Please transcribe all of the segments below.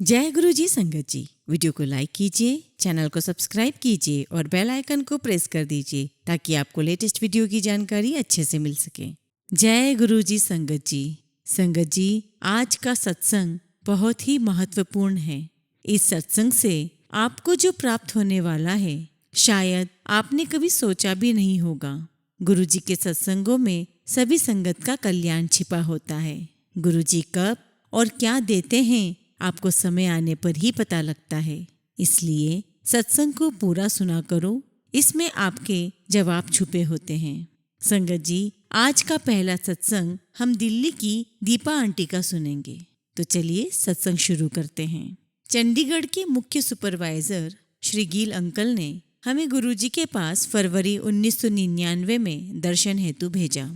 जय गुरु जी संगत जी। वीडियो को लाइक कीजिए, चैनल को सब्सक्राइब कीजिए और बेल आइकन को प्रेस कर दीजिए ताकि आपको लेटेस्ट वीडियो की जानकारी अच्छे से मिल सके। जय गुरु जी संगत जी। संगत जी, आज का सत्संग बहुत ही महत्वपूर्ण है। इस सत्संग से आपको जो प्राप्त होने वाला है शायद आपने कभी सोचा भी नहीं होगा। गुरु जी के सत्संगों में सभी संगत का कल्याण छिपा होता है। गुरु जी कब और क्या देते हैं आपको समय आने पर ही पता लगता है। इसलिए सत्संग को पूरा सुना करो, इसमें आपके जवाब छुपे होते हैं। संगत जी, आज का पहला सत्संग हम दिल्ली की दीपा आंटी का सुनेंगे। तो चलिए सत्संग शुरू करते हैं। चंडीगढ़ के मुख्य सुपरवाइजर श्री गील अंकल ने हमें गुरुजी के पास फरवरी 1999 में दर्शन हेतु भेजा।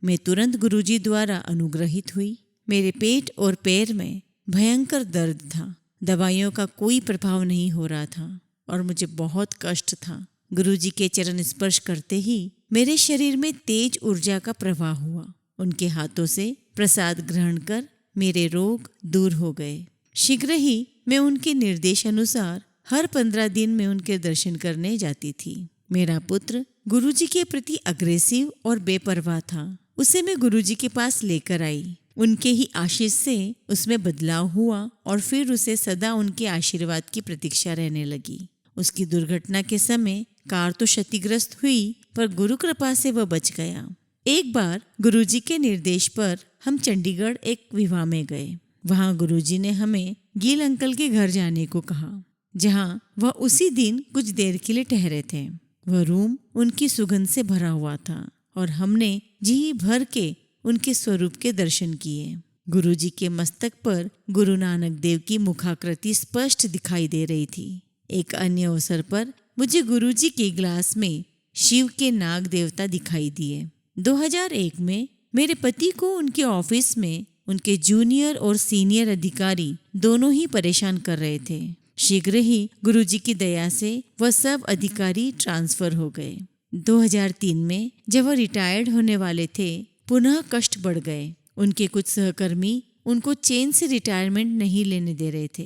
मैं तुरंत गुरुजी द्वारा अनुग्रहित हुई। मेरे पेट और पैर में भयंकर दर्द था। दवाइयों का कोई प्रभाव नहीं हो रहा था और मुझे बहुत कष्ट था। गुरुजी के चरण स्पर्श करते ही मेरे शरीर में तेज ऊर्जा का प्रवाह हुआ। उनके हाथों से प्रसाद ग्रहण कर मेरे रोग दूर हो गए। शीघ्र ही मैं उनके निर्देश अनुसार हर 15 दिन में उनके दर्शन करने जाती थी। मेरा पुत्र गुरुजी के प्रति अग्रेसिव और बेपरवाह था। उसे मैं गुरुजी के पास लेकर आई। उनके ही आशीष से उसमें बदलाव हुआ और फिर उसे सदा उनके आशीर्वाद की प्रतीक्षा रहने लगी। उसकी दुर्घटना के समय कार तो क्षतिग्रस्त हुई पर गुरु कृपा से वह बच गया। एक बार गुरुजी के निर्देश पर हम चंडीगढ़ एक विवाह में गए। वहाँ गुरुजी ने हमें गील अंकल के घर जाने को कहा, जहाँ वह उसी दिन कुछ देर के लिए ठहरे थे। वह रूम उनकी सुगंध से भरा हुआ था और हमने जी भर के उनके स्वरूप के दर्शन किए। गुरुजी के मस्तक पर गुरु नानक देव की मुखाकृति स्पष्ट दिखाई दे रही थी। एक अन्य अवसर पर मुझे गुरुजी के ग्लास में शिव के नाग देवता दिखाई दिए। 2001 में मेरे पति को उनके ऑफिस में उनके जूनियर और सीनियर अधिकारी दोनों ही परेशान कर रहे थे। शीघ्र ही गुरुजी की दया से वह सब अधिकारी ट्रांसफर हो गए। 2003 में जब वह रिटायर्ड होने वाले थे, पुनः कष्ट बढ़ गए। उनके कुछ सहकर्मी उनको चैन से रिटायरमेंट नहीं लेने दे रहे थे।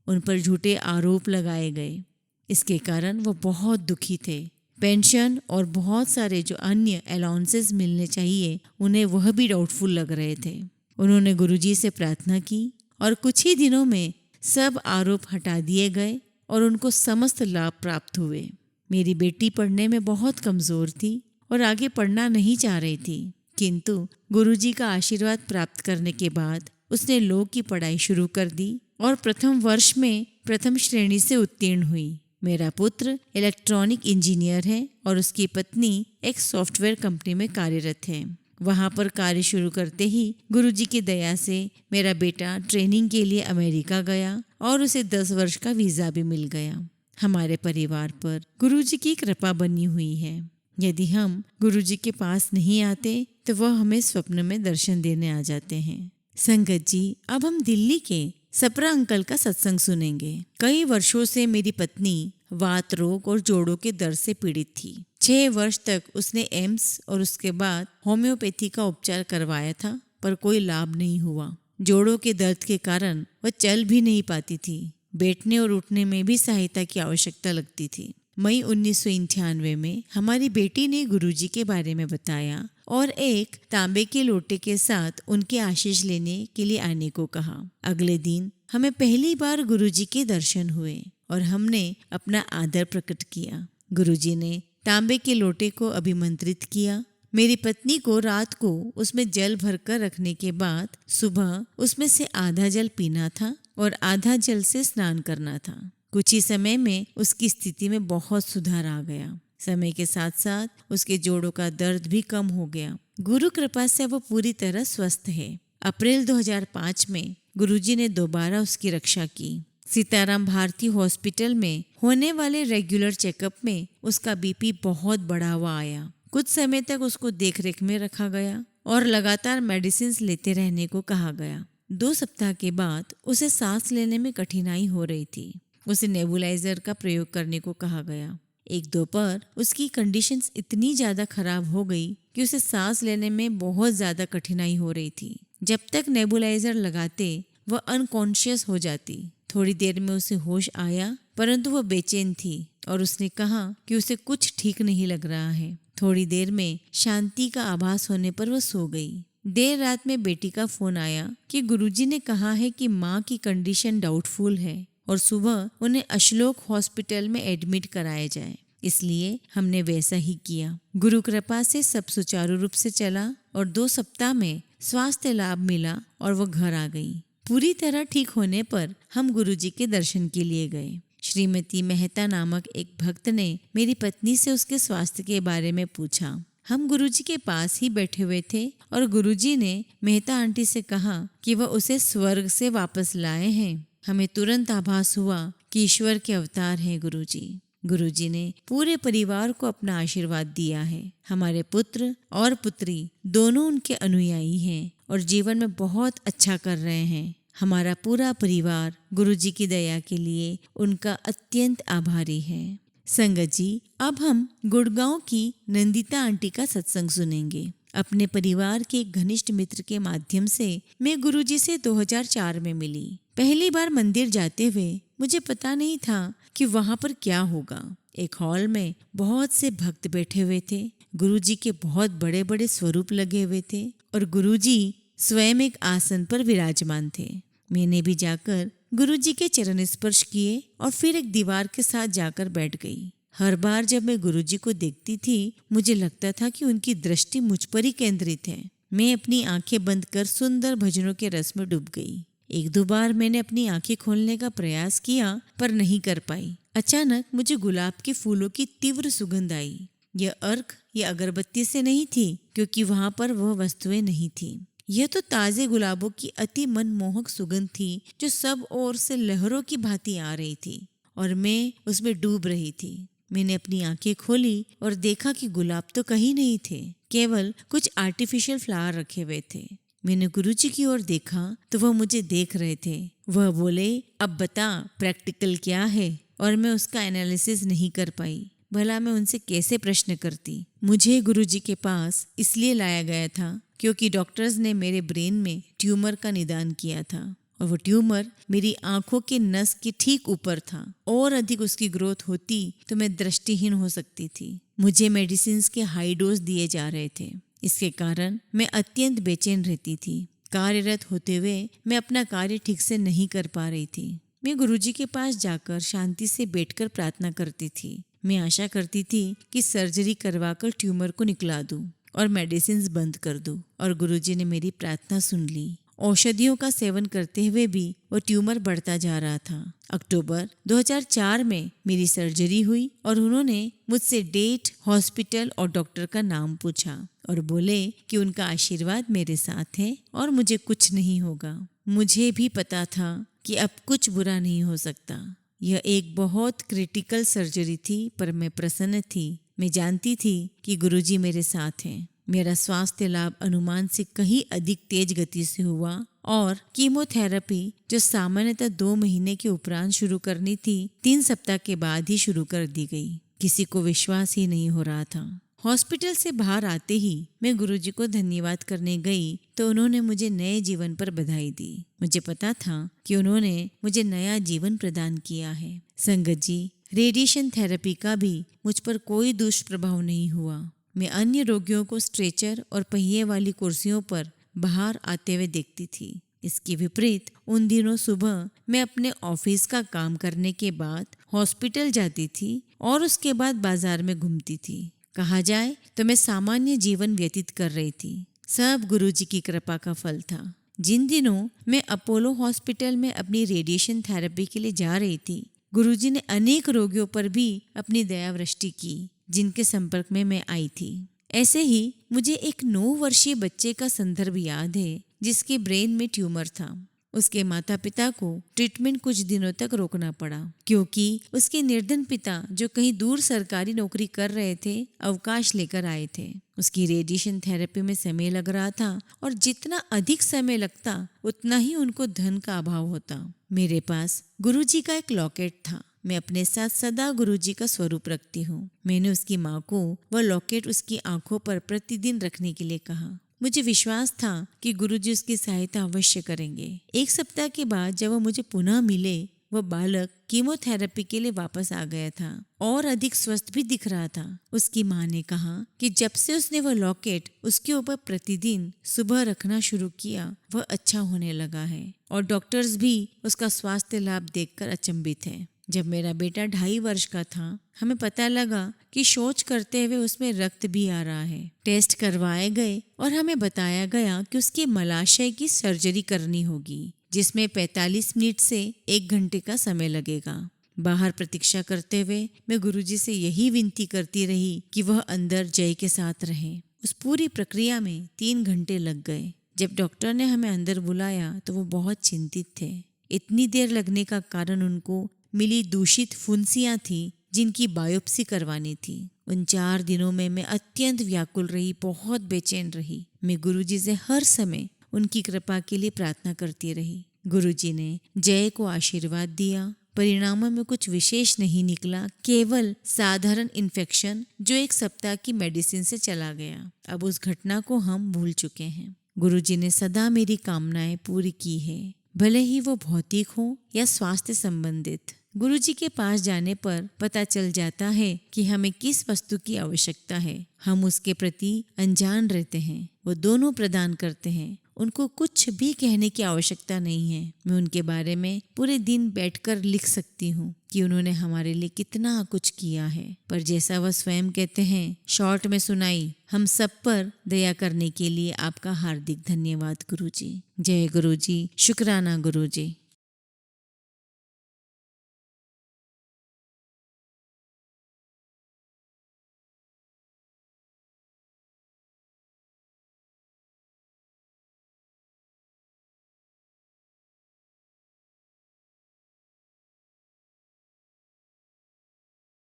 उन पर झूठे आरोप लगाए गए। इसके कारण वो बहुत दुखी थे। पेंशन और बहुत सारे जो अन्य अलाउंसेस मिलने चाहिए उन्हें वह भी डाउटफुल लग रहे थे। उन्होंने गुरुजी से प्रार्थना की और कुछ ही दिनों में सब आरोप हटा दिए गए और उनको समस्त लाभ प्राप्त हुए। मेरी बेटी पढ़ने में बहुत कमज़ोर थी और आगे पढ़ना नहीं चाह रही थी, किंतु गुरुजी का आशीर्वाद प्राप्त करने के बाद उसने लॉ की पढ़ाई शुरू कर दी और प्रथम वर्ष में प्रथम श्रेणी से उत्तीर्ण हुई। मेरा पुत्र इलेक्ट्रॉनिक इंजीनियर है और उसकी पत्नी एक सॉफ्टवेयर कंपनी में कार्यरत है। वहाँ पर कार्य शुरू करते ही गुरुजी की दया से मेरा बेटा ट्रेनिंग के लिए अमेरिका गया और उसे 10 वर्ष का वीज़ा भी मिल गया। हमारे परिवार पर गुरुजी की कृपा बनी हुई है। यदि हम गुरुजी के पास नहीं आते तो वह हमें स्वप्न में दर्शन देने आ जाते हैं। संगत जी, अब हम दिल्ली के सप्रा अंकल का सत्संग सुनेंगे। कई वर्षों से मेरी पत्नी वात रोग और जोड़ों के दर्द से पीड़ित थी। 6 वर्ष तक उसने एम्स और उसके बाद होम्योपैथी का उपचार करवाया था, पर कोई लाभ नहीं हुआ। जोड़ों के दर्द के कारण वह चल भी नहीं पाती थी। बैठने और उठने में भी सहायता की आवश्यकता लगती थी। मई 1998 में हमारी बेटी ने गुरुजी के बारे में बताया और एक तांबे के लोटे के साथ उनके आशीष लेने के लिए आने को कहा। अगले दिन हमें पहली बार गुरुजी के दर्शन हुए और हमने अपना आदर प्रकट किया। गुरुजी ने तांबे के लोटे को अभिमंत्रित किया। मेरी पत्नी को रात को उसमें जल भरकर रखने के बाद सुबह उसमें से आधा जल पीना था और आधा जल से स्नान करना था। कुछ ही समय में उसकी स्थिति में बहुत सुधार आ गया। समय के साथ साथ उसके जोड़ों का दर्द भी कम हो गया। गुरु कृपा से वो पूरी तरह स्वस्थ है। अप्रैल 2005 में गुरुजी ने दोबारा उसकी रक्षा की। सीताराम भारती हॉस्पिटल में होने वाले रेगुलर चेकअप में उसका बीपी बहुत बढ़ा हुआ आया। कुछ समय तक उसको देखरेख में रखा गया और लगातार मेडिसिन लेते रहने को कहा गया। 2 सप्ताह के बाद उसे सांस लेने में कठिनाई हो रही थी। उसे नेबुलाइजर का प्रयोग करने को कहा गया। एक दोपहर उसकी कंडीशंस इतनी ज़्यादा खराब हो गई कि उसे सांस लेने में बहुत ज़्यादा कठिनाई हो रही थी। जब तक नेबुलाइजर लगाते वह अनकॉन्शियस हो जाती थोड़ी देर में उसे होश आया, परंतु वह बेचैन थी और उसने कहा कि उसे कुछ ठीक नहीं लग रहा है। थोड़ी देर में शांति का आभास होने पर वह सो गई। देर रात में बेटी का फोन आया कि गुरुजी ने कहा है कि माँ की कंडीशन डाउटफुल है और सुबह उन्हें अशोक हॉस्पिटल में एडमिट कराया जाए। इसलिए हमने वैसा ही किया। गुरु कृपा से सब सुचारू रूप से चला और 2 सप्ताह में स्वास्थ्य लाभ मिला और वो घर आ गई। पूरी तरह ठीक होने पर हम गुरुजी के दर्शन के लिए गए। श्रीमती मेहता नामक एक भक्त ने मेरी पत्नी से उसके स्वास्थ्य के बारे में पूछा। हम गुरुजी के पास ही बैठे हुए थे और गुरुजी ने मेहता आंटी से कहा कि वह उसे स्वर्ग से वापस लाए हैं। हमें तुरंत आभास हुआ कि ईश्वर के अवतार हैं गुरुजी। गुरुजी ने पूरे परिवार को अपना आशीर्वाद दिया है। हमारे पुत्र और पुत्री दोनों उनके अनुयायी हैं और जीवन में बहुत अच्छा कर रहे हैं। हमारा पूरा परिवार गुरुजी की दया के लिए उनका अत्यंत आभारी है। संगत जी, अब हम गुड़गांव की नंदिता आंटी का सत्संग सुनेंगे। अपने परिवार के एक घनिष्ठ मित्र के माध्यम से मैं गुरुजी से 2004 में मिली। पहली बार मंदिर जाते हुए मुझे पता नहीं था कि वहाँ पर क्या होगा। एक हॉल में बहुत से भक्त बैठे हुए थे। गुरुजी के बहुत बड़े बड़े स्वरूप लगे हुए थे और गुरुजी स्वयं एक आसन पर विराजमान थे। मैंने भी जाकर गुरुजी के चरण स्पर्श किए और फिर एक दीवार के साथ जाकर बैठ गई। हर बार जब मैं गुरुजी को देखती थी मुझे लगता था कि उनकी दृष्टि मुझ पर ही केंद्रित है। मैं अपनी आंखें बंद कर सुंदर भजनों के रस में डूब गई। 1-2 बार मैंने अपनी आंखें खोलने का प्रयास किया पर नहीं कर पाई। अचानक मुझे गुलाब के फूलों की तीव्र सुगंध आई। यह अर्क या अगरबत्ती से नहीं थी क्योंकि वहां पर वह वस्तुएं नहीं थी। यह तो ताजे गुलाबों की अति मनमोहक सुगंध थी जो सब ओर से लहरों की भांति आ रही थी और मैं उसमें डूब रही थी। मैंने अपनी आंखें खोली और देखा कि गुलाब तो कहीं नहीं थे, केवल कुछ आर्टिफिशियल फ्लावर रखे हुए थे। मैंने गुरुजी की ओर देखा तो वह मुझे देख रहे थे। वह बोले, अब बता प्रैक्टिकल क्या है, और मैं उसका एनालिसिस नहीं कर पाई। भला मैं उनसे कैसे प्रश्न करती। मुझे गुरुजी के पास इसलिए लाया गया था क्योंकि डॉक्टर्स ने मेरे ब्रेन में ट्यूमर का निदान किया था और वो ट्यूमर मेरी आंखों के नस के ठीक ऊपर था। और अधिक उसकी ग्रोथ होती तो मैं दृष्टिहीन हो सकती थी। मुझे मेडिसिन के हाई डोज दिए जा रहे थे। इसके कारण मैं अत्यंत बेचैन रहती थी। कार्यरत होते हुए मैं अपना कार्य ठीक से नहीं कर पा रही थी। मैं गुरुजी के पास जाकर शांति से बैठकर प्रार्थना करती थी। मैं आशा करती थी कि सर्जरी करवाकर ट्यूमर को निकला दूं और मेडिसिन बंद कर दूं। और गुरुजी ने मेरी प्रार्थना सुन ली। औषधियों का सेवन करते हुए भी वो ट्यूमर बढ़ता जा रहा था। अक्टूबर 2004 में मेरी सर्जरी हुई और उन्होंने मुझसे डेट, हॉस्पिटल और डॉक्टर का नाम पूछा और बोले कि उनका आशीर्वाद मेरे साथ है और मुझे कुछ नहीं होगा। मुझे भी पता था कि अब कुछ बुरा नहीं हो सकता। यह एक बहुत क्रिटिकल सर्जरी थी पर मैं प्रसन्न थी। मैं जानती थी कि गुरुजी मेरे साथ हैं। मेरा स्वास्थ्य लाभ अनुमान से कहीं अधिक तेज गति से हुआ और कीमोथेरेपी जो सामान्यतः 2 महीने के उपरांत शुरू करनी थी 3 सप्ताह के बाद ही शुरू कर दी गई। किसी को विश्वास ही नहीं हो रहा था। हॉस्पिटल से बाहर आते ही मैं गुरुजी को धन्यवाद करने गई तो उन्होंने मुझे नए जीवन पर बधाई दी। मुझे पता था कि उन्होंने मुझे नया जीवन प्रदान किया है। संगत जी, रेडिएशन थेरेपी का भी मुझ पर कोई दुष्प्रभाव नहीं हुआ। मैं अन्य रोगियों को स्ट्रेचर और पहिए वाली कुर्सियों पर बाहर आते हुए देखती थी। इसके विपरीत उन दिनों सुबह मैं अपने ऑफिस का काम करने के बाद हॉस्पिटल जाती थी और उसके बाद बाजार में घूमती थी। कहा जाए तो मैं सामान्य जीवन व्यतीत कर रही थी। सब गुरुजी की कृपा का फल था। जिन दिनों मैं अपोलो हॉस्पिटल में अपनी रेडिएशन थेरेपी के लिए जा रही थी, गुरुजी ने अनेक रोगियों पर भी अपनी दया वृष्टि की जिनके संपर्क में मैं आई थी। ऐसे ही मुझे एक 9 वर्षीय बच्चे का संदर्भ याद है जिसके ब्रेन में ट्यूमर था। उसके माता पिता को ट्रीटमेंट कुछ दिनों तक रोकना पड़ा क्योंकि उसके निर्धन पिता जो कहीं दूर सरकारी नौकरी कर रहे थे अवकाश लेकर आए थे। उसकी रेडिएशन थेरेपी में समय लग रहा था और जितना अधिक समय लगता उतना ही उनको धन का अभाव होता। मेरे पास गुरुजी का एक लॉकेट था। मैं अपने साथ सदा गुरुजी का स्वरूप रखती हूँ। मैंने उसकी माँ को वह लॉकेट उसकी आंखों पर प्रतिदिन रखने के लिए कहा। मुझे विश्वास था कि गुरुजी उसकी सहायता अवश्य करेंगे। 1 सप्ताह के बाद जब वह मुझे पुनः मिले वह बालक कीमोथेरेपी के लिए वापस आ गया था और अधिक स्वस्थ भी दिख रहा था। उसकी माँ ने कहा कि जब से उसने वह लॉकेट उसके ऊपर प्रतिदिन सुबह रखना शुरू किया, वह अच्छा होने लगा है और डॉक्टर्स भी उसका स्वास्थ्य लाभ देखकर अचंभित है। जब मेरा बेटा 2.5 वर्ष का था, हमें पता लगा कि शौच करते हुए उसमें रक्त भी आ रहा है। टेस्ट करवाए गए और हमें बताया गया कि उसके मलाशय की सर्जरी करनी होगी, जिसमें 45 मिनट से 1 घंटे का समय लगेगा। बाहर प्रतीक्षा करते हुए मैं गुरुजी से यही विनती करती रही कि वह अंदर जय के साथ रहे। उस पूरी प्रक्रिया में 3 घंटे लग गए। जब डॉक्टर ने हमें अंदर बुलाया तो वो बहुत चिंतित थे। इतनी देर लगने का कारण उनको मिली दूषित फुंसियां थी, जिनकी बायोप्सी करवानी थी। उन 4 दिनों में मैं अत्यंत व्याकुल रही, बहुत बेचैन रही। मैं गुरुजी से हर समय उनकी कृपा के लिए प्रार्थना करती रही। गुरुजी ने जय को आशीर्वाद दिया। परिणामों में कुछ विशेष नहीं निकला, केवल साधारण इन्फेक्शन जो 1 सप्ताह की मेडिसिन से चला गया। अब उस घटना को हम भूल चुके हैं। गुरुजी ने सदा मेरी कामनाएं पूरी की है, भले ही वो भौतिक हो या स्वास्थ्य संबंधित। गुरुजी के पास जाने पर पता चल जाता है कि हमें किस वस्तु की आवश्यकता है। हम उसके प्रति अनजान रहते हैं। वो दोनों प्रदान करते हैं। उनको कुछ भी कहने की आवश्यकता नहीं है। मैं उनके बारे में पूरे दिन बैठकर लिख सकती हूँ कि उन्होंने हमारे लिए कितना कुछ किया है। पर जैसा वह स्वयं कहते हैं, शॉर्ट में सुनाई, हम सब पर दया करने के लिए आपका हार्दिक धन्यवाद गुरुजी। जय गुरुजी, शुक्राना गुरुजी।